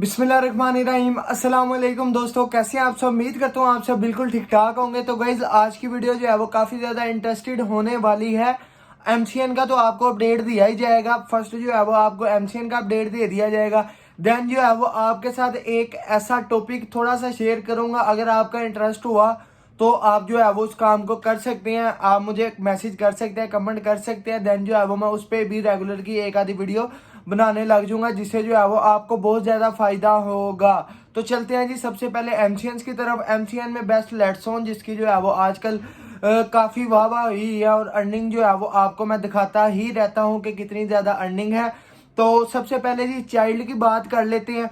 बिस्मिल्लाहिर्रहमानिर्रहीम। अस्सलाम वालेकुम दोस्तों, कैसे हैं आप सब। उम्मीद करता हूँ आप सब बिल्कुल ठीक ठाक होंगे। तो गाइज आज की वीडियो जो है वो काफ़ी ज़्यादा इंटरेस्टेड होने वाली है। एमसीएन का तो आपको अपडेट दिया ही जाएगा। फर्स्ट जो है वो आपको एमसीएन का अपडेट दे दिया जाएगा। देन जो है वो आपके साथ एक ऐसा टॉपिक थोड़ा सा शेयर करूंगा, अगर आपका इंटरेस्ट हुआ तो आप जो है वो उस काम को कर सकते हैं। आप मुझे मैसेज कर सकते हैं, कमेंट कर सकते हैं। देन जो है वो मैं उस पर भी रेगुलर की एक आधी वीडियो बनाने लग जाऊंगा, जिससे जो है वो आपको बहुत ज्यादा फायदा होगा। तो चलते हैं जी सबसे पहले एमसीएन की तरफ। एमसीएन में बेस्ट लेट्स ऑन, जिसकी जो है वो आजकल काफी वाह वाह हुई है और अर्निंग जो है वो आपको मैं दिखाता ही रहता हूँ कि कितनी ज्यादा अर्निंग है। तो सबसे पहले जी चाइल्ड की बात कर लेते हैं।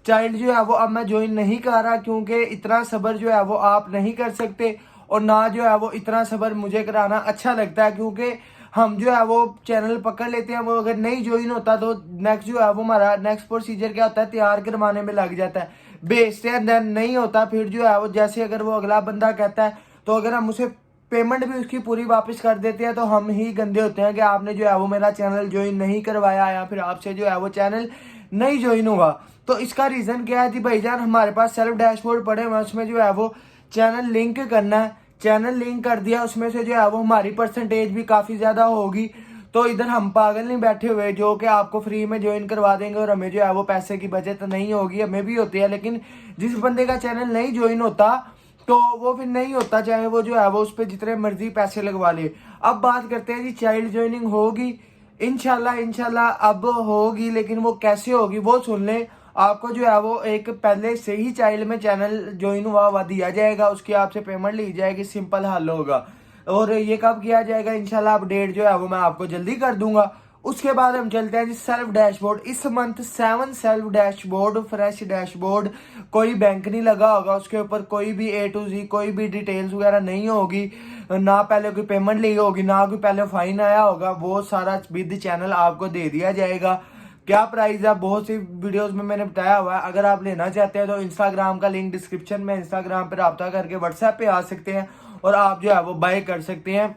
चाइल्ड जो है वो अब मैं ज्वाइन नहीं कर रहा, क्योंकि इतना सब्र जो है वो आप नहीं कर सकते, और ना जो है वो इतना सब्र मुझे कराना अच्छा लगता है, क्योंकि हम जो है वो चैनल पकड़ लेते हैं। वो अगर नहीं ज्वाइन होता तो नेक्स्ट जो है वो हमारा नेक्स्ट प्रोसीजर क्या होता है, तैयार करवाने में लग जाता है, बेचते हैं। देन नहीं होता, फिर जो है वो जैसे अगर वो अगला बंदा कहता है तो अगर हम उसे पेमेंट भी उसकी पूरी वापस कर देते हैं तो हम ही गंदे होते हैं कि आपने जो है वो मेरा चैनल ज्वाइन नहीं करवाया, या फिर आपसे जो है वो चैनल नहीं ज्वाइन हुआ। तो इसका रीजन क्या है कि भाईजान, हमारे पास सेल्फ डैशबोर्ड पड़े हुए, उसमें जो है वो चैनल लिंक करना है। चैनल लिंक कर दिया, उसमें से जो है वो हमारी परसेंटेज भी काफी ज्यादा होगी। तो इधर हम पागल नहीं बैठे हुए जो कि आपको फ्री में ज्वाइन करवा देंगे और हमें जो है वो पैसे की बचत नहीं होगी। हमें भी होती है, लेकिन जिस बंदे का चैनल नहीं ज्वाइन होता तो वो फिर नहीं होता, चाहे वो जो है वो उस पर जितने मर्जी पैसे लगवा ले। अब बात करते हैं जी, चाइल्ड ज्वाइनिंग होगी इंशाल्लाह इंशाल्लाह अब होगी, लेकिन वो कैसे होगी वो सुन ले। आपको जो है वो एक पहले से ही चाइल्ड में चैनल ज्वाइन हुआ दिया जाएगा, उसकी आपसे पेमेंट ली जाएगी, सिंपल हल होगा। और ये कब किया जाएगा, इंशाल्लाह अपडेट जो है वो मैं आपको जल्दी कर दूंगा। उसके बाद हम चलते हैं जी सेल्फ डैशबोर्ड। इस month 7 self dashboard, fresh dashboard, कोई बैंक नहीं लगा होगा उसके ऊपर, कोई भी A to Z कोई भी डिटेल्स वगैरह नहीं होगी, ना पहले कोई पेमेंट ली होगी, ना कोई पहले फाइन आया होगा। वो सारा विद चैनल आपको दे दिया जाएगा। क्या प्राइस है, बहुत सी वीडियोस में मैंने बताया हुआ है। अगर आप लेना चाहते हैं तो इंस्टाग्राम का लिंक डिस्क्रिप्शन में, इंस्टाग्राम पर रब्ता करके व्हाट्सएप पे आ सकते हैं और आप जो है वो बाय कर सकते हैं।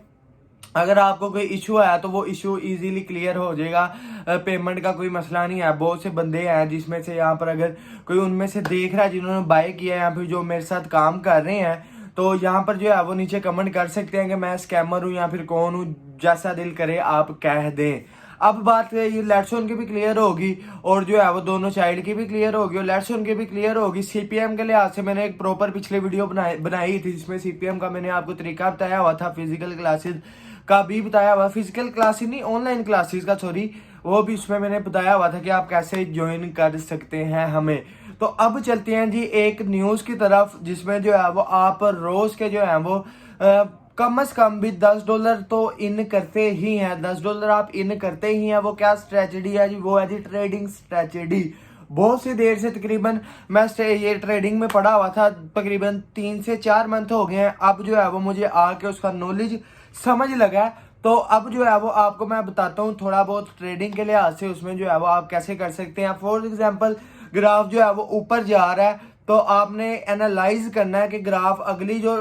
अगर आपको कोई इशू आया तो वो इशू इजीली क्लियर हो जाएगा। पेमेंट का कोई मसला नहीं है। बहुत से बंदे हैं जिसमें से यहाँ पर अगर कोई उनमें से देख रहा है जिन्होंने बाय किया है या फिर जो मेरे साथ काम कर रहे हैं, तो यहाँ पर जो है वो नीचे कमेंट कर सकते हैं कि मैं स्कैमर हूँ या फिर कौन हूँ, जैसा दिल करे आप कह दें। अब बात ये लेट्स ऑन की भी क्लियर होगी और जो है वो दोनों चाइल्ड की भी क्लियर होगी और लेट्स ऑन की भी क्लियर होगी। सीपीएम के लिहाज से मैंने एक प्रॉपर पिछले वीडियो बनाई थी, जिसमें सीपीएम का मैंने आपको तरीका बताया हुआ था, फिजिकल क्लासेस का भी बताया हुआ, फिजिकल क्लासेस नहीं ऑनलाइन क्लासेस का, सॉरी, वो भी उसमें मैंने बताया हुआ था कि आप कैसे ज्वाइन कर सकते हैं हमें। तो अब चलते हैं जी एक न्यूज की तरफ, जिसमें जो है वो आप रोज के जो है वो कम से कम भी $10 तो इन करते ही हैं। $10 आप इन करते ही हैं। वो क्या स्ट्रेटजी है जी, वो है जी ट्रेडिंग स्ट्रेटजी। बहुत सी देर से, तकरीबन मैं ये ट्रेडिंग में पढ़ा हुआ था, तकरीबन 3 से 4 मंथ हो गए हैं। अब जो है वो मुझे आके उसका नॉलेज समझ लगा है। तो अब जो है वो आपको मैं बताता हूँ थोड़ा बहुत ट्रेडिंग के लिहाज से, उसमें जो है वो आप कैसे कर सकते हैं। फॉर एग्जांपल, ग्राफ जो है वो ऊपर जा रहा है तो आपने एनालाइज करना है कि ग्राफ अगली जो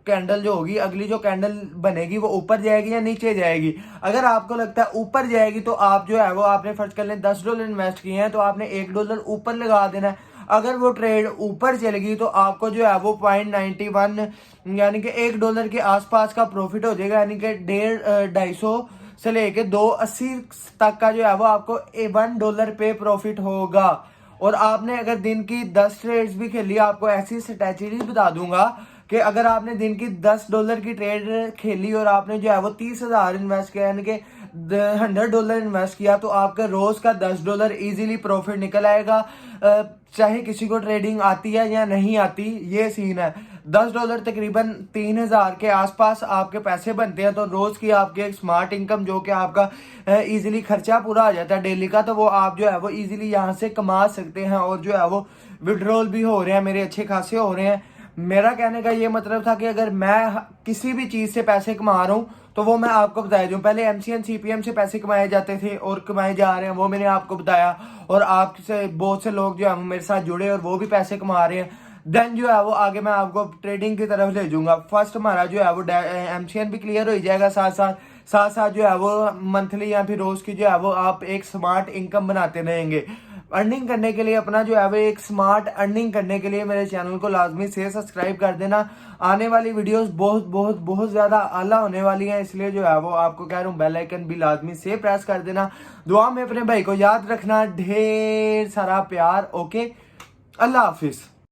कैंडल जो होगी, अगली जो कैंडल बनेगी वो ऊपर जाएगी या नीचे जाएगी। अगर आपको लगता है ऊपर जाएगी तो आप जो है वो, आपने फर्ज कर लें $10 इन्वेस्ट किए हैं तो आपने $1 ऊपर लगा देना है। अगर वो ट्रेड ऊपर चलेगी तो आपको जो है वो 0.91 यानी कि $1 के आसपास का प्रॉफिट हो जाएगा, यानी कि 150-250 से लेके 280 तक का जो है वो आपको $1 पे प्रॉफिट होगा। और आपने अगर दिन की 10 ट्रेड्स भी खेली, आपको ऐसी स्ट्रेटजी बता दूंगा कि अगर आपने दिन की $10 की ट्रेड खेली और आपने जो है वो 30,000 इन्वेस्ट किया, यानी कि $100 इन्वेस्ट किया, तो आपका रोज का $10 इजीली प्रॉफिट निकल आएगा। चाहे किसी को ट्रेडिंग आती है या नहीं आती, ये सीन है। $10 तकरीबन 3,000 के आसपास आपके पैसे बनते हैं। तो रोज की आपकी एक स्मार्ट इनकम, जो कि आपका इजीली खर्चा पूरा आ जाता है डेली का, तो वो आप जो है वो इजीली यहाँ से कमा सकते हैं। और जो है वो विड्रॉल भी हो रहे हैं मेरे, अच्छे खासे हो रहे हैं। मेरा कहने का ये मतलब था कि अगर मैं किसी भी चीज से पैसे कमा रहा हूँ तो वो मैं आपको बताया दूं। पहले एमसीएन सीपीएम से पैसे कमाए जाते थे और कमाए जा रहे हैं, वो मैंने आपको बताया। और आपसे बहुत से लोग जो है मेरे साथ जुड़े और वो भी पैसे कमा रहे हैं। देन जो है वो आगे मैं आपको ट्रेडिंग की तरफ ले जाऊंगा। फर्स्ट हमारा जो है वो एमसीएन भी क्लियर हो जाएगा, साथ साथ जो है वो मंथली या फिर रोज की जो है वो आप एक स्मार्ट इनकम बनाते रहेंगे। अर्निंग करने के लिए, अपना जो है वो एक स्मार्ट अर्निंग करने के लिए मेरे चैनल को लाजमी से सब्सक्राइब कर देना। आने वाली वीडियोस बहुत बहुत बहुत ज़्यादा आला होने वाली हैं, इसलिए जो है वो आपको कह रहा हूँ बेल आइकन भी लाजमी से प्रेस कर देना। दुआ में अपने भाई को याद रखना, ढेर सारा प्यार। ओके, अल्लाह हाफिज़।